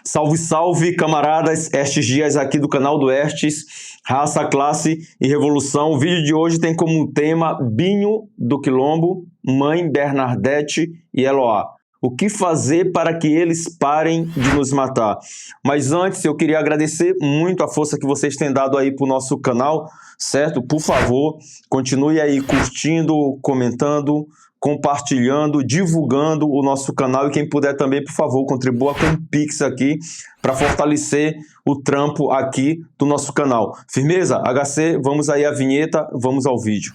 Salve, salve, camaradas! Estes dias aqui do canal do Estes, Raça, Classe e Revolução. O vídeo de hoje tem como tema Binho do Quilombo, Mãe Bernardete e Eloá. O que fazer para que eles parem de nos matar? Mas antes, eu queria agradecer muito a força que vocês têm dado aí para o nosso canal, certo? Por favor, continue aí curtindo, comentando, compartilhando, divulgando o nosso canal, e quem puder também, por favor, contribua com o Pix aqui para fortalecer o trampo aqui do nosso canal. Firmeza? HC, vamos aí à vinheta, vamos ao vídeo.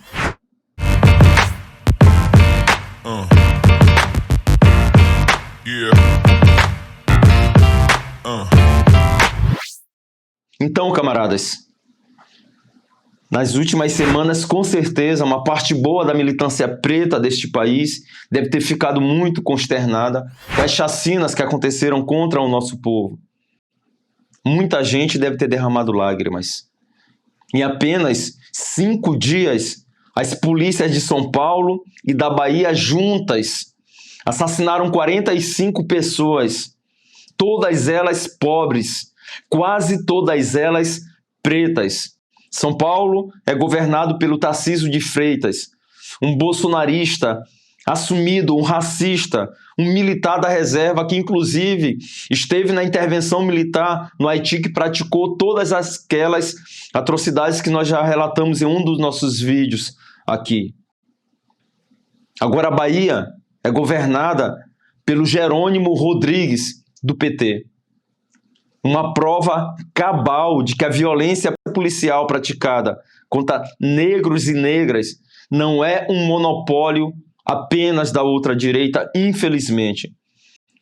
Então, camaradas, nas últimas semanas, com certeza, uma parte boa da militância preta deste país deve ter ficado muito consternada com as chacinas que aconteceram contra o nosso povo. Muita gente deve ter derramado lágrimas. Em apenas 5 dias, as polícias de São Paulo e da Bahia juntas assassinaram 45 pessoas, todas elas pobres, quase todas elas pretas. São Paulo é governado pelo Tarcísio de Freitas, um bolsonarista assumido, um racista, um militar da reserva que, inclusive, esteve na intervenção militar no Haiti, que praticou todas aquelas atrocidades que nós já relatamos em um dos nossos vídeos aqui. Agora, a Bahia é governada pelo Jerônimo Rodrigues, do PT. Uma prova cabal de que a violência policial praticada contra negros e negras não é um monopólio apenas da ultradireita, infelizmente.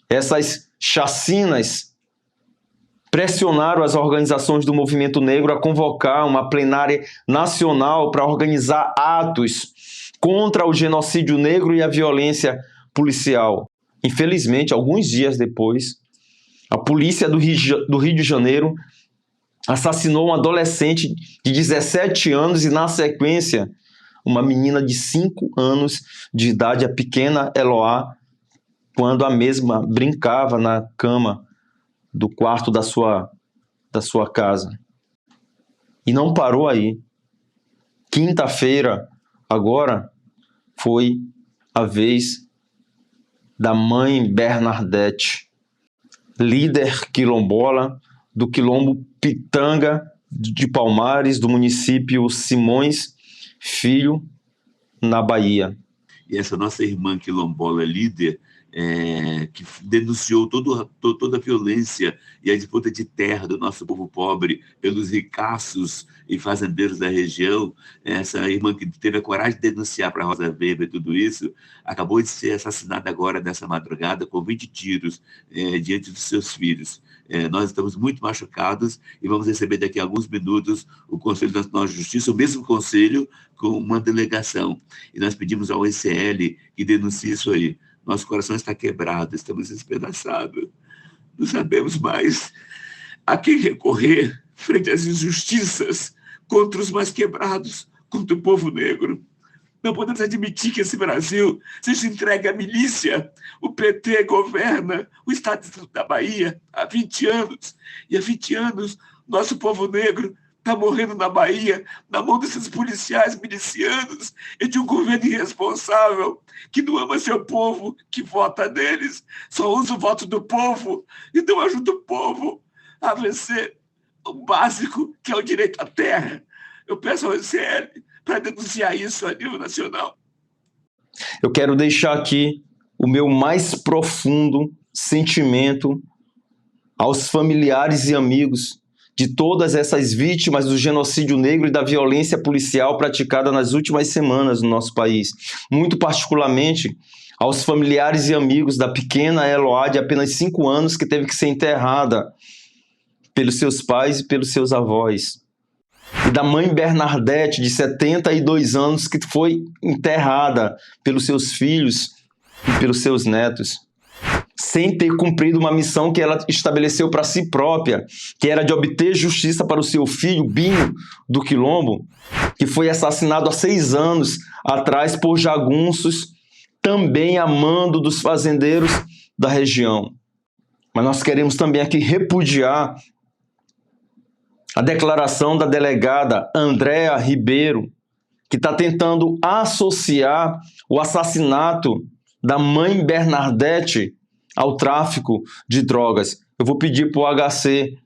Essas chacinas pressionaram as organizações do movimento negro a convocar uma plenária nacional para organizar atos contra o genocídio negro e a violência policial. Infelizmente, alguns dias depois, a polícia do Rio de Janeiro assassinou um adolescente de 17 anos e, na sequência, uma menina de 5 anos de idade, a pequena Eloá, quando a mesma brincava na cama do quarto da sua casa. E não parou aí. Quinta-feira, agora, foi a vez da mãe Bernardete, líder quilombola do quilombo Pitanga de Palmares, do município Simões Filho, na Bahia. E essa nossa irmã quilombola líder, que denunciou toda a violência e a disputa de terra do nosso povo pobre pelos ricaços e fazendeiros da região, essa irmã que teve a coragem de denunciar para a Rosa Weber tudo isso, acabou de ser assassinada agora nessa madrugada com 20 tiros diante dos seus filhos. Nós estamos muito machucados e vamos receber daqui a alguns minutos o Conselho Nacional de Justiça, o mesmo conselho, com uma delegação. E nós pedimos ao ECL que denuncie isso aí. Nosso coração está quebrado, estamos despedaçados. Não sabemos mais a quem recorrer frente às injustiças contra os mais quebrados, contra o povo negro. Não podemos admitir que esse Brasil seja entregue à milícia. O PT governa o estado da Bahia há 20 anos. E há 20 anos, nosso povo negro está morrendo na Bahia, na mão desses policiais milicianos e de um governo irresponsável que não ama seu povo, que vota neles, só usa o voto do povo e não ajuda o povo a vencer o básico, que é o direito à terra. Eu peço ao ECL para denunciar isso a nível nacional. Eu quero deixar aqui o meu mais profundo sentimento aos familiares e amigos de todas essas vítimas do genocídio negro e da violência policial praticada nas últimas semanas no nosso país. Muito particularmente aos familiares e amigos da pequena Eloá, de apenas 5 anos, que teve que ser enterrada pelos seus pais e pelos seus avós. E da mãe Bernardete, de 72 anos, que foi enterrada pelos seus filhos e pelos seus netos, sem ter cumprido uma missão que ela estabeleceu para si própria, que era de obter justiça para o seu filho, Binho do Quilombo, que foi assassinado há 6 anos atrás por jagunços, também a mando dos fazendeiros da região. Mas nós queremos também aqui repudiar a declaração da delegada Andréa Ribeiro, que está tentando associar o assassinato da mãe Bernardete ao tráfico de drogas. Eu vou pedir para o HC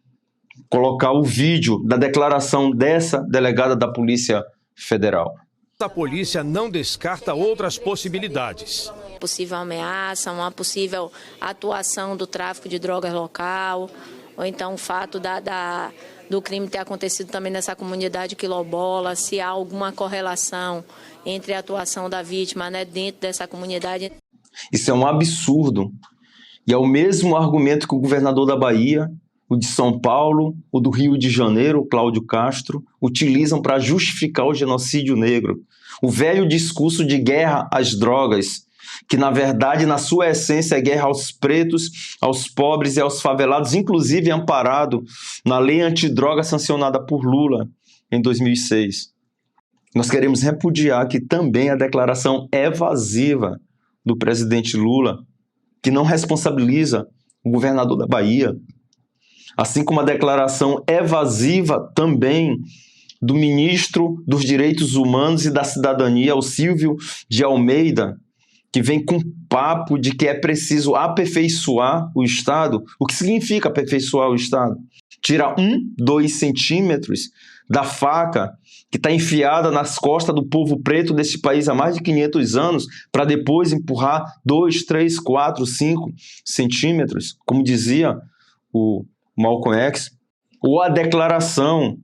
colocar o vídeo da declaração dessa delegada da Polícia Federal. A polícia não descarta outras possibilidades. Possível ameaça, uma possível atuação do tráfico de drogas local, ou então o fato do crime ter acontecido também nessa comunidade quilombola, se há alguma correlação entre a atuação da vítima, né, dentro dessa comunidade. Isso é um absurdo. E é o mesmo argumento que o governador da Bahia, o de São Paulo, o do Rio de Janeiro, Cláudio Castro, utilizam para justificar o genocídio negro. O velho discurso de guerra às drogas, que na verdade, na sua essência, é guerra aos pretos, aos pobres e aos favelados, inclusive amparado na lei antidroga sancionada por Lula em 2006. Nós queremos repudiar que também a declaração evasiva do presidente Lula, que não responsabiliza o governador da Bahia, assim como a declaração evasiva também do ministro dos Direitos Humanos e da Cidadania, o Silvio de Almeida, que vem com papo de que é preciso aperfeiçoar o Estado. O que significa aperfeiçoar o Estado? Tirar 2 centímetros da faca que está enfiada nas costas do povo preto desse país há mais de 500 anos, para depois empurrar 2, 3, 4, 5 centímetros, como dizia o Malcolm X, ou a declaração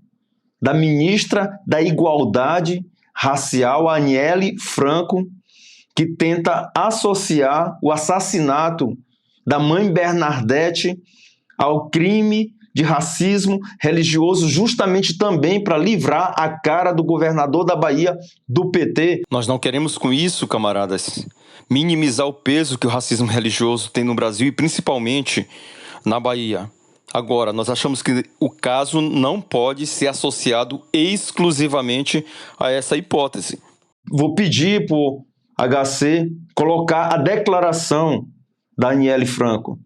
da ministra da Igualdade Racial, Aniele Franco, que tenta associar o assassinato da mãe Bernardete ao crime de racismo religioso, justamente também para livrar a cara do governador da Bahia do PT. Nós não queremos com isso, camaradas, minimizar o peso que o racismo religioso tem no Brasil e principalmente na Bahia. Agora, nós achamos que o caso não pode ser associado exclusivamente a essa hipótese. Vou pedir para o HC colocar a declaração da Aniele Franco.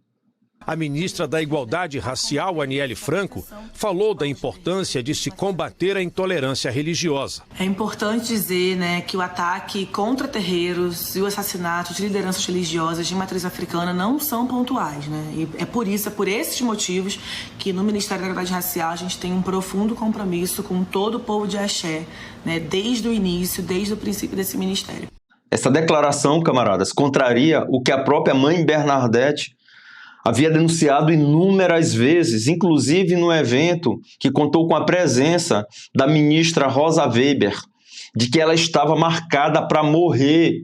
A ministra da Igualdade Racial, Aniele Franco, falou da importância de se combater a intolerância religiosa. É importante dizer, né, que o ataque contra terreiros e o assassinato de lideranças religiosas de matriz africana não são pontuais, né? E é por esses motivos que no Ministério da Igualdade Racial a gente tem um profundo compromisso com todo o povo de Axé, né, desde o início, desde o princípio desse ministério. Essa declaração, camaradas, contraria o que a própria mãe Bernardete havia denunciado inúmeras vezes, inclusive no evento que contou com a presença da ministra Rosa Weber, de que ela estava marcada para morrer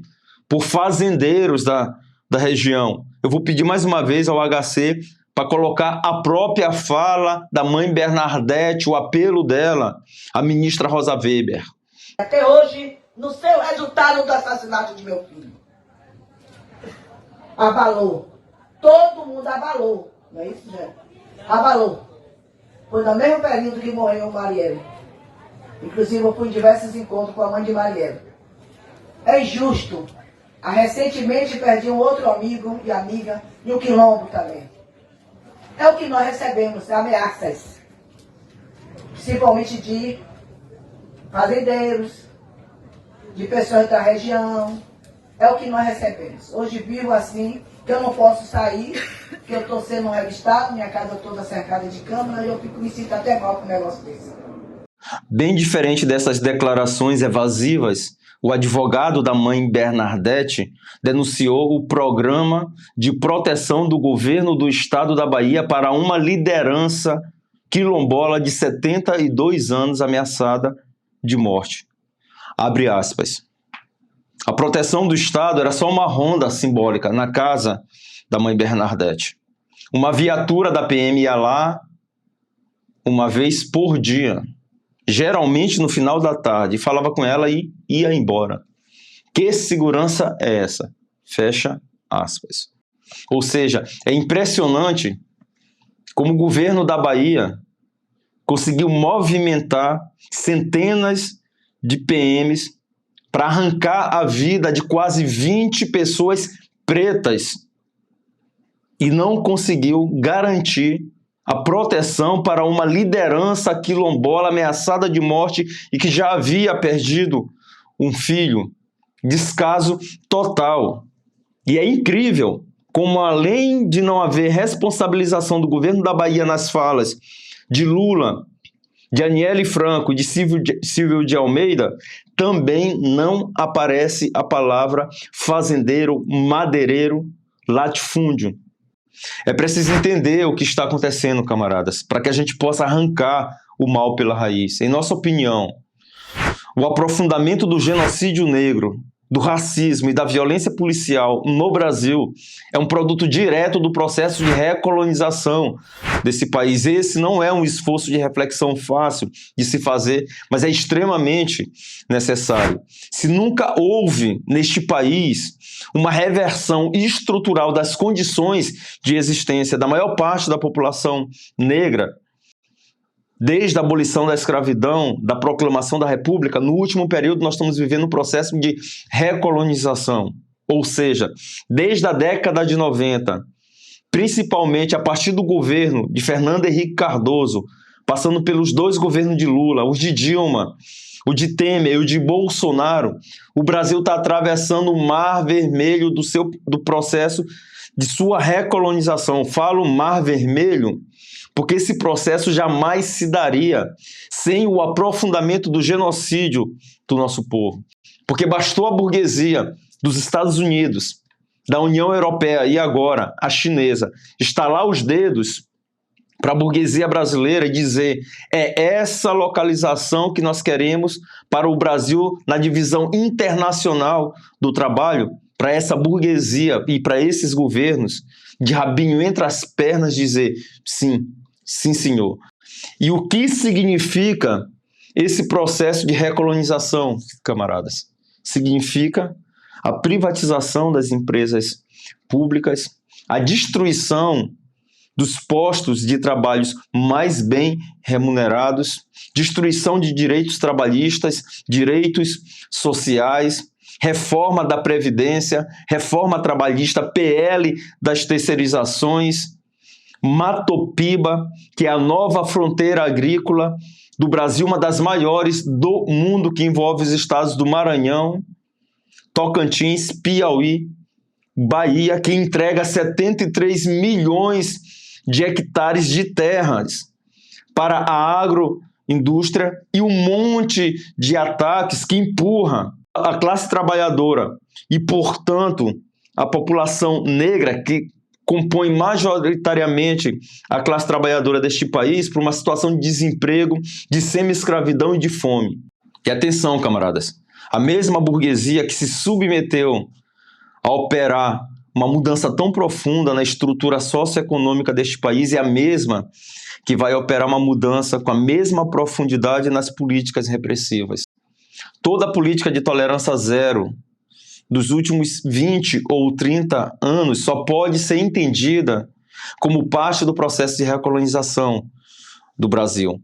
por fazendeiros da região. Eu vou pedir mais uma vez ao HC para colocar a própria fala da mãe Bernardete, o apelo dela, a ministra Rosa Weber. Até hoje, não sei o resultado do assassinato de meu filho. Abalou. Todo mundo abalou, não é isso, gente? Abalou. Foi no mesmo período que morreu o Marielle. Inclusive, eu fui em diversos encontros com a mãe de Marielle. É injusto. Recentemente perdi um outro amigo e amiga e um quilombo também. É o que nós recebemos, ameaças. Principalmente de fazendeiros, de pessoas da região. É o que nós recebemos. Hoje vivo assim, que eu não posso sair, que eu estou sendo revistado, minha casa toda cercada de câmera, e eu me sinto até mal com um negócio desse. Bem diferente dessas declarações evasivas, o advogado da mãe Bernardete denunciou o programa de proteção do governo do estado da Bahia para uma liderança quilombola de 72 anos ameaçada de morte. Abre aspas. A proteção do Estado era só uma ronda simbólica na casa da mãe Bernardete. Uma viatura da PM ia lá uma vez por dia, geralmente no final da tarde, falava com ela e ia embora. Que segurança é essa? Fecha aspas. Ou seja, é impressionante como o governo da Bahia conseguiu movimentar centenas de PMs para arrancar a vida de quase 20 pessoas pretas e não conseguiu garantir a proteção para uma liderança quilombola ameaçada de morte e que já havia perdido um filho. Descaso total. E é incrível como, além de não haver responsabilização do governo da Bahia nas falas de Lula, de Aniele Franco, de Silvio de Almeida, também não aparece a palavra fazendeiro, madeireiro, latifúndio. É preciso entender o que está acontecendo, camaradas, para que a gente possa arrancar o mal pela raiz. Em nossa opinião, o aprofundamento do genocídio negro, do racismo e da violência policial no Brasil é um produto direto do processo de recolonização desse país. Esse não é um esforço de reflexão fácil de se fazer, mas é extremamente necessário. Se nunca houve neste país uma reversão estrutural das condições de existência da maior parte da população negra, desde a abolição da escravidão, da proclamação da República, no último período nós estamos vivendo um processo de recolonização. Ou seja, desde a década de 90, principalmente a partir do governo de Fernando Henrique Cardoso, passando pelos dois governos de Lula, os de Dilma, o de Temer e o de Bolsonaro, o Brasil está atravessando o mar vermelho do processo de sua recolonização. Falo mar vermelho porque esse processo jamais se daria sem o aprofundamento do genocídio do nosso povo. Porque bastou a burguesia dos Estados Unidos, da União Europeia e agora a chinesa estalar os dedos para a burguesia brasileira e dizer: é essa localização que nós queremos para o Brasil na divisão internacional do trabalho, para essa burguesia e para esses governos de rabinho entre as pernas dizer sim, sim senhor. E o que significa esse processo de recolonização, camaradas? Significa a privatização das empresas públicas, a destruição dos postos de trabalhos mais bem remunerados, destruição de direitos trabalhistas, direitos sociais, reforma da Previdência, reforma trabalhista, PL das terceirizações, Matopiba, que é a nova fronteira agrícola do Brasil, uma das maiores do mundo, que envolve os estados do Maranhão, Tocantins, Piauí, Bahia, que entrega 73 milhões de hectares de terras para a agroindústria e um monte de ataques que empurra a classe trabalhadora e, portanto, a população negra, que compõe majoritariamente a classe trabalhadora deste país, para uma situação de desemprego, de semi-escravidão e de fome. E atenção, camaradas, a mesma burguesia que se submeteu a operar uma mudança tão profunda na estrutura socioeconômica deste país é a mesma que vai operar uma mudança com a mesma profundidade nas políticas repressivas. Toda a política de tolerância zero dos últimos 20 ou 30 anos só pode ser entendida como parte do processo de recolonização do Brasil.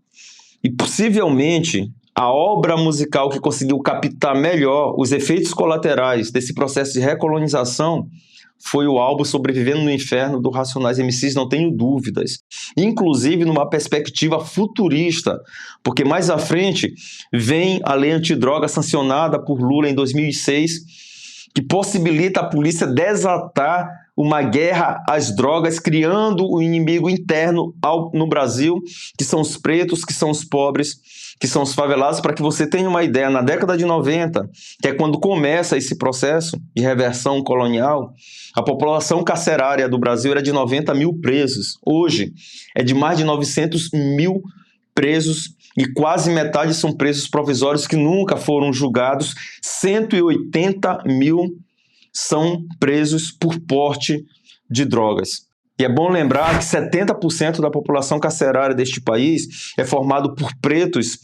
E possivelmente a obra musical que conseguiu captar melhor os efeitos colaterais desse processo de recolonização foi o álbum Sobrevivendo no Inferno, do Racionais MCs, não tenho dúvidas. Inclusive numa perspectiva futurista, porque mais à frente vem a lei antidroga sancionada por Lula em 2006, que possibilita a polícia desatar uma guerra às drogas, criando um inimigo interno no Brasil, que são os pretos, que são os pobres, que são os favelados. Para que você tenha uma ideia, na década de 90, que é quando começa esse processo de reversão colonial, a população carcerária do Brasil era de 90 mil presos. Hoje é de mais de 900 mil presos e quase metade são presos provisórios que nunca foram julgados. 180 mil são presos por porte de drogas. E é bom lembrar que 70% da população carcerária deste país é formado por pretos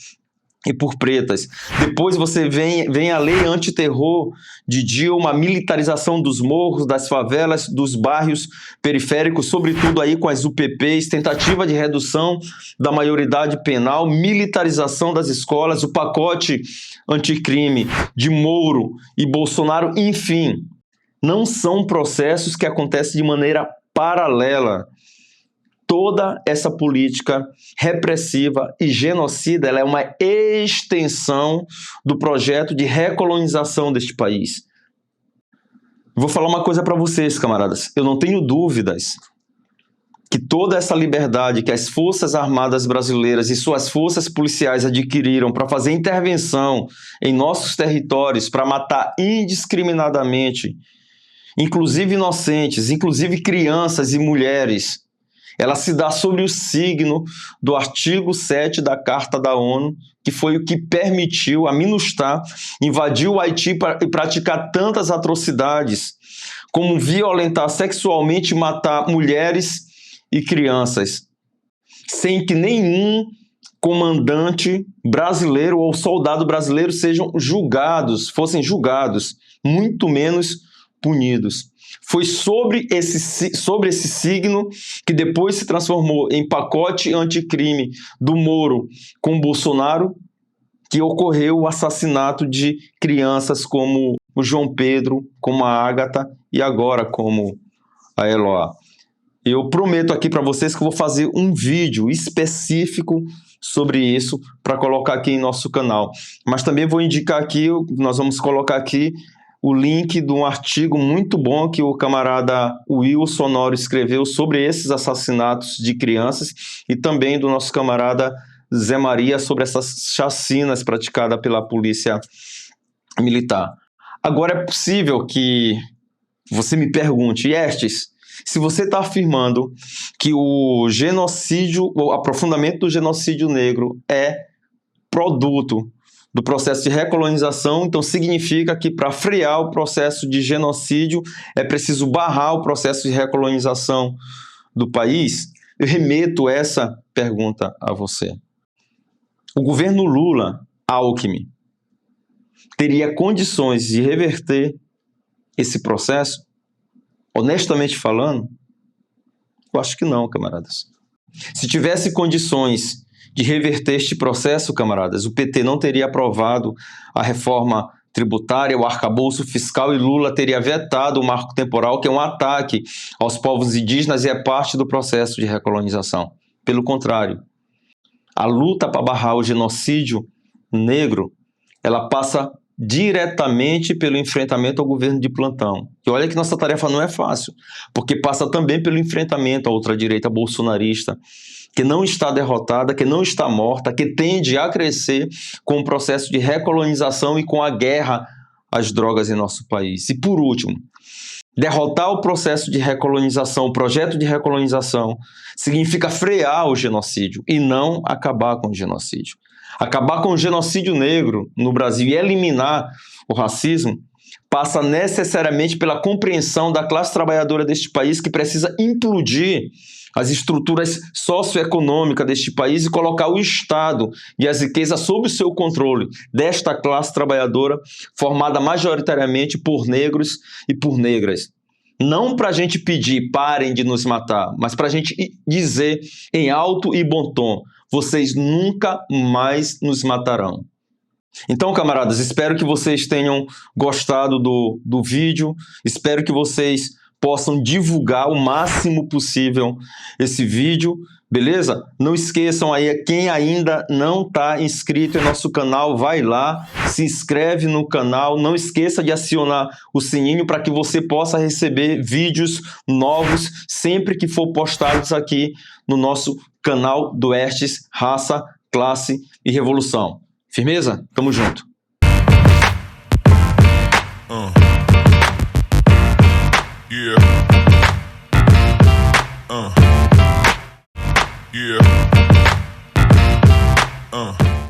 e por pretas. Depois você vem a lei antiterror de Dilma, a militarização dos morros, das favelas, dos bairros periféricos, sobretudo aí com as UPPs, tentativa de redução da maioridade penal, militarização das escolas, o pacote anticrime de Moro e Bolsonaro, enfim. Não são processos que acontecem de maneira paralela. Toda essa política repressiva e genocida, ela é uma extensão do projeto de recolonização deste país. Vou falar uma coisa para vocês, camaradas. Eu não tenho dúvidas que toda essa liberdade que as Forças Armadas brasileiras e suas forças policiais adquiriram para fazer intervenção em nossos territórios, para matar indiscriminadamente, inclusive inocentes, inclusive crianças e mulheres, ela se dá sob o signo do artigo 7 da Carta da ONU, que foi o que permitiu a MINUSTAH invadir o Haiti e praticar tantas atrocidades, como violentar sexualmente e matar mulheres e crianças, sem que nenhum comandante brasileiro ou soldado brasileiro fossem julgados, muito menos punidos. Foi sobre esse signo que depois se transformou em pacote anticrime do Moro com Bolsonaro, que ocorreu o assassinato de crianças como o João Pedro, como a Ágata e agora como a Eloá. Eu prometo aqui para vocês que eu vou fazer um vídeo específico sobre isso para colocar aqui em nosso canal. Mas também vou indicar aqui, nós vamos colocar aqui o link de um artigo muito bom que o camarada Wilson Honório escreveu sobre esses assassinatos de crianças e também do nosso camarada Zé Maria sobre essas chacinas praticadas pela polícia militar. Agora é possível que você me pergunte, Estes, se você está afirmando que o genocídio, o aprofundamento do genocídio negro é produto do processo de recolonização, então significa que para frear o processo de genocídio é preciso barrar o processo de recolonização do país? Eu remeto essa pergunta a você. O governo Lula-Alckmin teria condições de reverter esse processo? Honestamente falando, eu acho que não, camaradas. Se tivesse condições de reverter este processo, camaradas, o PT não teria aprovado a reforma tributária, o arcabouço fiscal, e Lula teria vetado o marco temporal, que é um ataque aos povos indígenas e é parte do processo de recolonização. Pelo contrário, a luta para barrar o genocídio negro, ela passa diretamente pelo enfrentamento ao governo de plantão. E olha que nossa tarefa não é fácil, porque passa também pelo enfrentamento à ultradireita bolsonarista, que não está derrotada, que não está morta, que tende a crescer com o processo de recolonização e com a guerra às drogas em nosso país. E por último, derrotar o processo de recolonização, o projeto de recolonização, significa frear o genocídio e não acabar com o genocídio. Acabar com o genocídio negro no Brasil e eliminar o racismo passa necessariamente pela compreensão da classe trabalhadora deste país, que precisa implodir as estruturas socioeconômicas deste país e colocar o Estado e as riquezas sob o seu controle desta classe trabalhadora formada majoritariamente por negros e por negras. Não para a gente pedir parem de nos matar, mas para a gente dizer em alto e bom tom: vocês nunca mais nos matarão. Então, camaradas, espero que vocês tenham gostado do vídeo, espero que vocês possam divulgar o máximo possível esse vídeo, beleza? Não esqueçam aí, quem ainda não está inscrito em nosso canal, vai lá, se inscreve no canal, não esqueça de acionar o sininho para que você possa receber vídeos novos sempre que for postados aqui no nosso canal do Estes, Raça, Classe e Revolução. Firmeza? Tamo junto. Yeah.